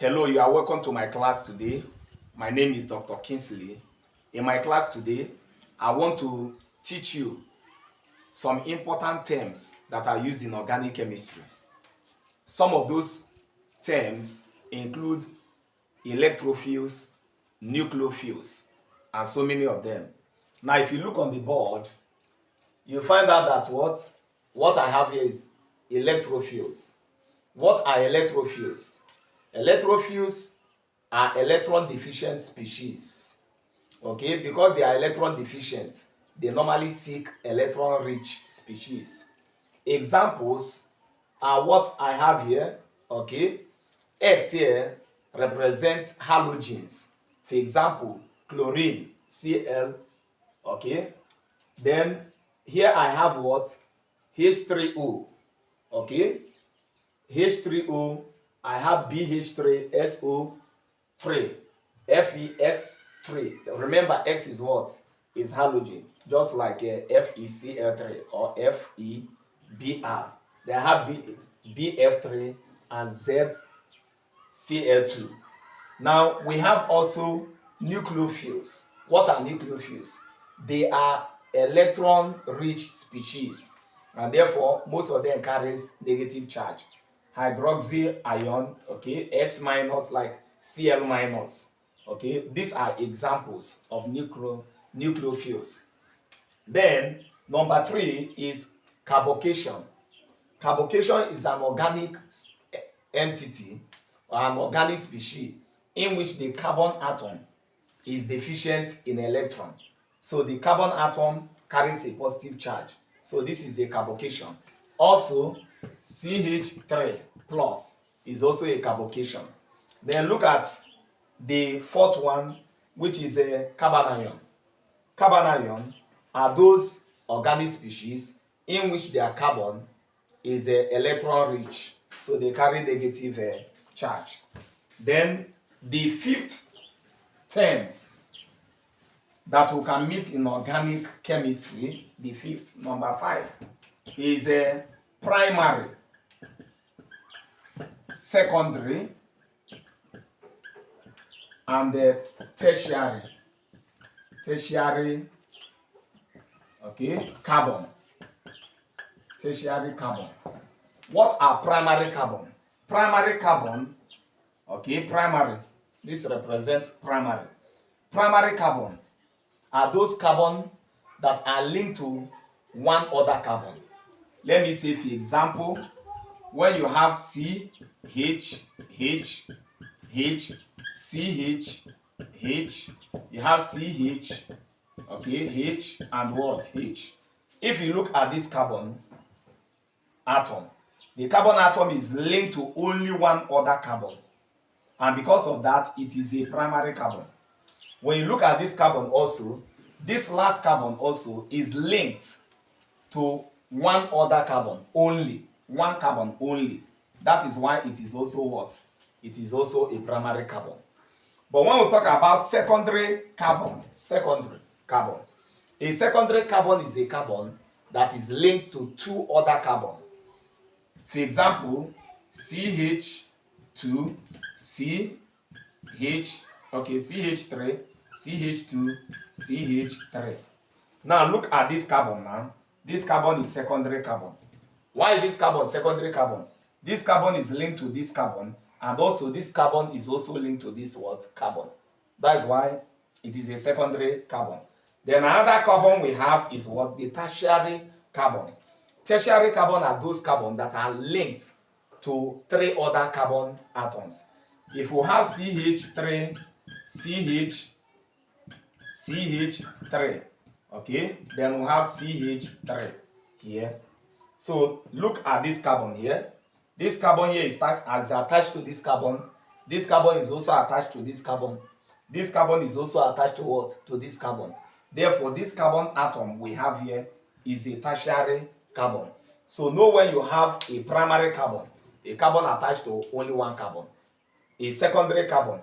Hello, you are welcome to my class today. My name is Dr. Kingsley. In my class today, I want to teach you some important terms that are used in organic chemistry. Some of those terms include electrophiles, nucleophiles, and so many of them. Now, if you look on the board, you find out that what I have here is electrophiles. What are electrophiles? Electrophiles are electron deficient species. Okay, because they are electron deficient, they normally seek electron rich species. Examples are what I have here. Okay, X here represents halogens. For example, chlorine, Cl. Okay, then here I have what? H3O. Okay, H3O, I have BH3SO3, FeX3. Remember, X is what? Is halogen, just like FeCl3 or FeBr. They have BF3 and ZCl2. Now, we have also nucleophiles. What are nucleophiles? They are electron-rich species, and therefore, most of them carries negative charge. Hydroxy ion, okay, X minus like Cl minus. Okay, these are examples of nucleophiles. Then, number 3 is carbocation. Carbocation is an organic entity or an organic species in which the carbon atom is deficient in electron. So the carbon atom carries a positive charge. So this is a carbocation. Also, CH3 plus is also a carbocation. Then look at the fourth one, which is a carbon ion. Carbon ion are those organic species in which their carbon is electron rich, so they carry negative charge. Then the fifth terms that we can meet in organic chemistry, the fifth, number 5, is primary, secondary, and tertiary. Tertiary, okay, carbon. Tertiary carbon. What are primary carbon? Primary carbon, okay, primary. This represents primary. Primary carbon are those carbon that are linked to one other carbon. Let me say, for example, when you have C, H, H, H, CH, H, you have CH, okay, H, and what? H. If you look at this carbon atom, the carbon atom is linked to only one other carbon, and because of that, it is a primary carbon. When you look at this carbon also, this last carbon also is linked to one other carbon only, one carbon only. That is why it is also what? It is also a primary carbon. But when we talk about secondary carbon, a secondary carbon is a carbon that is linked to two other carbon. For example, CH2, CH, okay, CH3, CH2, CH3. Now look at this carbon now. This carbon is secondary carbon. Why is this carbon secondary carbon? This carbon is linked to this carbon, and also this carbon is also linked to this what? Carbon. That is why it is a secondary carbon. Then another carbon we have is what? The tertiary carbon. Tertiary carbon are those carbon that are linked to three other carbon atoms. If we have CH3, CH, CH3, okay, then we have CH3 here. So look at this carbon here. This carbon here is attached to this carbon. This carbon is also attached to this carbon. This carbon is also attached to what? To this carbon. Therefore, this carbon atom we have here is a tertiary carbon. So know when you have a primary carbon, a carbon attached to only one carbon, a secondary carbon,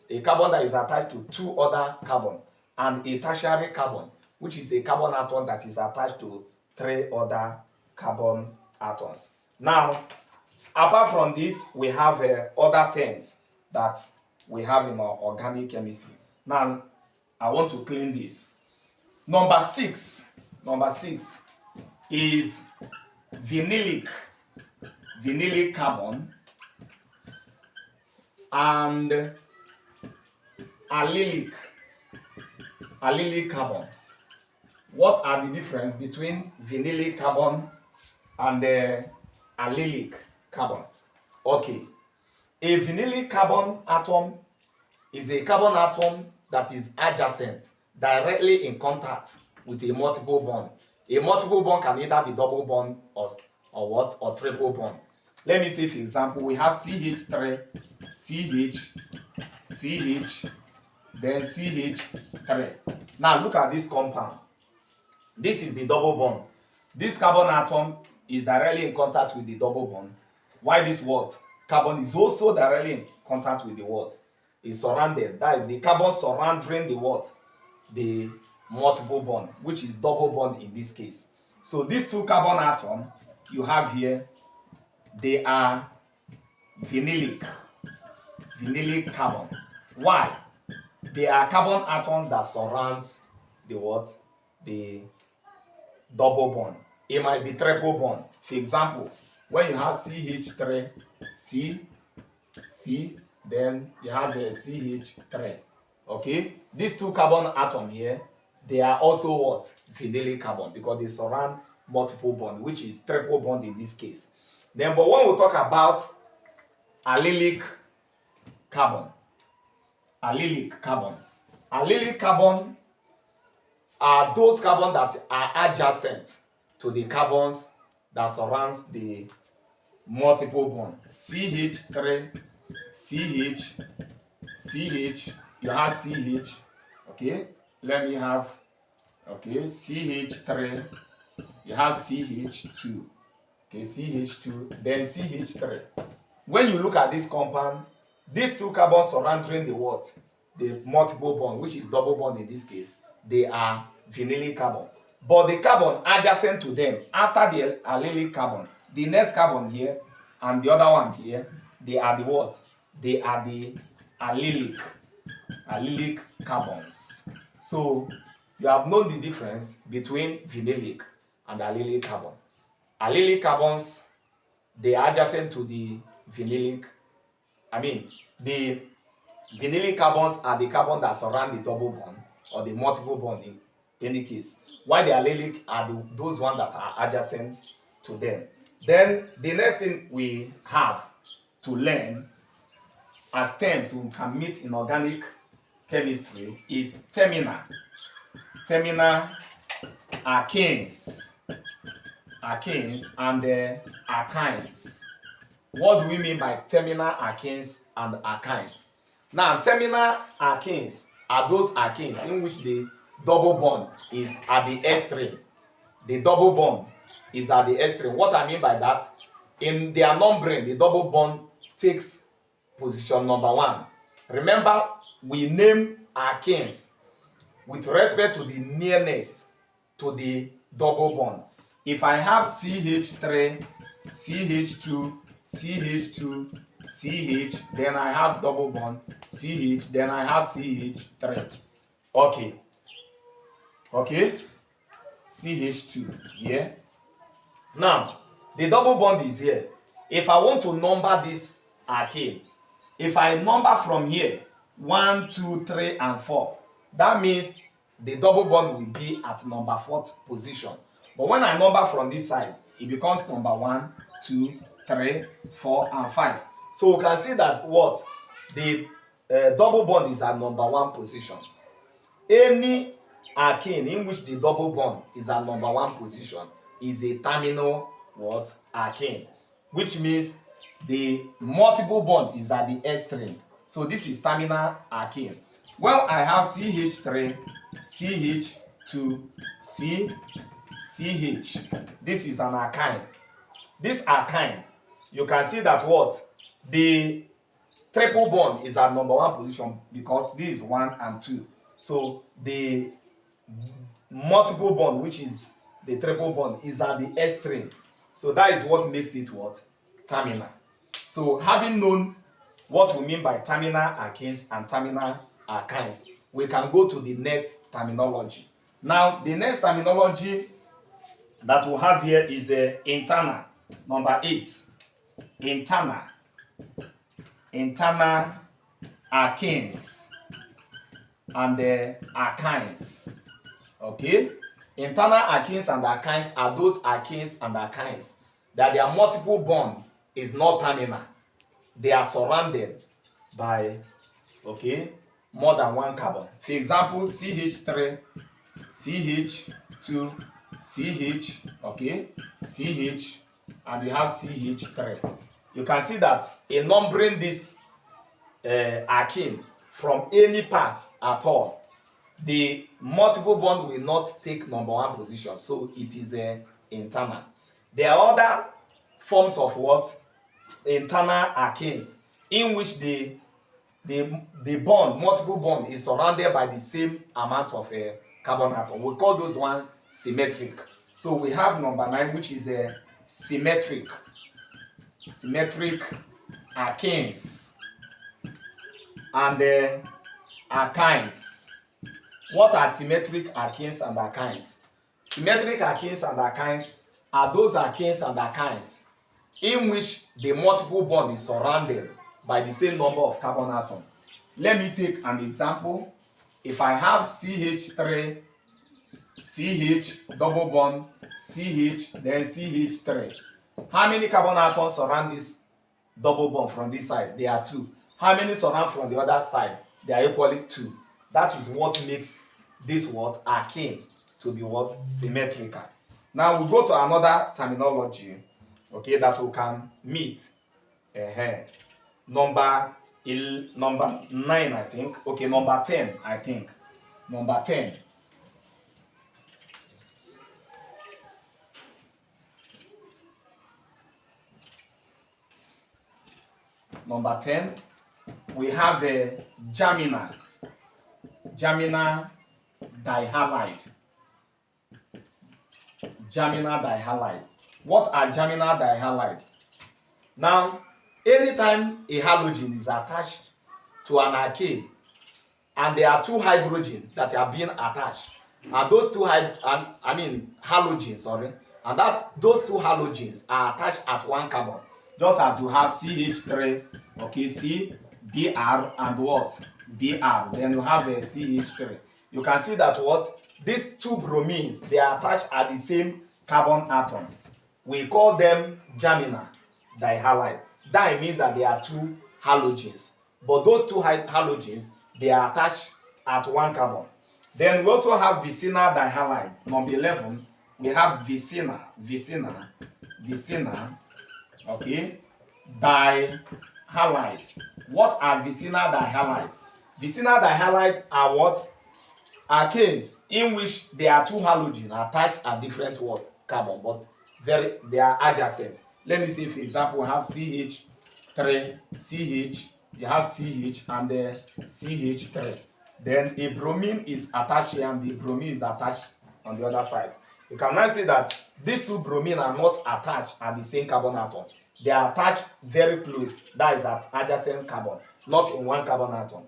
a carbon that is attached to two other carbon, and a tertiary carbon, which is a carbon atom that is attached to three other carbon atoms. Now, apart from this, we have other terms that we have in our organic chemistry. Now, I want to clean this. Number six is vinylic carbon and allylic carbon. What are the difference between vinylic carbon and allylic carbon? Okay, a vinylic carbon atom is a carbon atom that is adjacent, directly in contact with a multiple bond. A multiple bond can either be double bond or what, or triple bond. Let me see, for example, we have CH3, CH, then CH3. Now look at this compound. This is the double bond. This carbon atom is directly in contact with the double bond. Why this what? Carbon is also directly in contact with the what? Is surrounded. That is the carbon surrounding the what? The multiple bond, which is double bond in this case. So these two carbon atoms you have here, they are vinylic carbon. Why? They are carbon atoms that surrounds the what? The double bond. It might be triple bond. For example, when you have CH3, then you have the CH3. Okay, these two carbon atoms here, they are also what? Vinylic carbon, because they surround multiple bond, which is triple bond in this case. Then, but when we talk about allylic carbon are those carbons that are adjacent to the carbons that surrounds the multiple bond. CH3, CH, you have CH, okay, let me have, okay, CH3, you have CH2, okay, CH2, then CH3. When you look at this compound, these two carbons surrounding the what? The multiple bond, which is double bond in this case, they are vinylic carbon. But the carbon adjacent to them, after the allylic carbon, the next carbon here and the other one here, they are the what? They are the allylic carbons. So you have known the difference between vinylic and allylic carbon. Allylic carbons, they are adjacent to the vinylic. The vinylic carbons are the carbon that surround the double bond or the multiple bond in any case, while the allylic are those ones that are adjacent to them. Then the next thing we have to learn as terms we can meet in organic chemistry is terminal alkanes and alkynes. What do we mean by terminal alkanes and alkynes? Now, terminal alkanes are those alkanes in which the double bond is at the extreme. The double bond is at the extreme. What I mean by that, in their numbering, the double bond takes position number 1. Remember, we name alkanes with respect to the nearness to the double bond. If I have CH3, CH2, CH2, CH, then I have double bond, CH, then I have CH3. Okay, CH2 here. Now, the double bond is here. If I want to number this alkane, if I number from here 1, 2, 3, and 4, that means the double bond will be at number 4th position. But when I number from this side, it becomes number 1, 2, 3, 4, and 5. So we can see that what? The double bond is at number 1 position. Any alkane in which the double bond is at number 1 position is a terminal what? Alkane, which means the multiple bond is at the extreme. So this is terminal alkane. Well, I have CH3, CH2, CH. This is an alkyne. This alkyne, you can see that what? The triple bond is at number 1 position because this is 1 and 2. So the multiple bond, which is the triple bond, is at the extreme. So that is what makes it what? Terminal. So having known what we mean by terminal alkenes and terminal alkynes. We can go to the next terminology. Now, the next terminology that we have here is internal. Number 8. Internal alkenes and alkynes. Okay? Internal alkenes and alkynes are those alkenes and alkynes that their multiple bond is not terminal. They are surrounded by, okay, more than one carbon. For example, CH3, CH2, CH, okay, CH, and we have CH3. You can see that in numbering this alkene from any part at all, the multiple bond will not take number 1 position, so it is internal. There are other forms of what? Internal alkenes, in which the bond, multiple bond, is surrounded by the same amount of carbon atom. We call those one symmetric. So we have number 9, which is a symmetric alkenes and alkynes. What are symmetric alkenes and alkynes? Symmetric alkenes and alkynes are those alkenes and alkynes in which the multiple bond is surrounded by the same number of carbon atom. Let me take an example. If I have CH3, CH, double bond, CH, then CH3. How many carbon atoms surround this double bond from this side? There are 2. How many surround from the other side? They are equally 2. That is what makes this what? Alkene to be what? Symmetrical. Now we go to another terminology, okay, that we can meet. Number 9, I think. Okay, number 10, I think. Number 10. Number 10, we have a germinal dihalide. Germinal dihalide. What are germinal dihalide? Now, anytime a halogen is attached to an alkane and there are 2 hydrogens that are being attached, and those 2 halogens, sorry, and those 2 halogens are attached at 1 carbon, just as you have CH3, okay, C, Br, and what? Br. Then you have a CH3. You can see that what? These 2 bromines, they are attached at the same carbon atom. We call them germinal dihalide. Di means that there are 2 halogens. But those 2 halogens, they are attached at 1 carbon. Then we also have vicinal dihalide. Number 11, we have vicinal, okay, dihalide. What are vicinal dihalide? Vicinal dihalide are what? Alkanes in which there are 2 halogens attached at different what? Carbon, but they are adjacent. Let me see, for example, we have CH3, CH, you have CH and CH3. Then a bromine is attached here and the bromine is attached on the other side. You can now see that these 2 bromine are not attached at the same carbon atom. They are attached very close, that is at adjacent carbon, not in 1 carbon atom.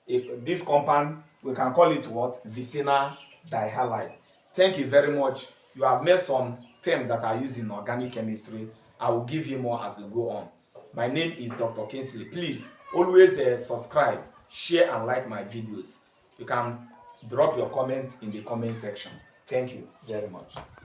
This compound, we can call it what? Vicinal dihalide. Thank you very much. You have made some terms that are used in organic chemistry. I will give you more as we go on. My name is Dr. Kingsley. Please always subscribe, share and like my videos. You can drop your comments in the comment section. Thank you very much.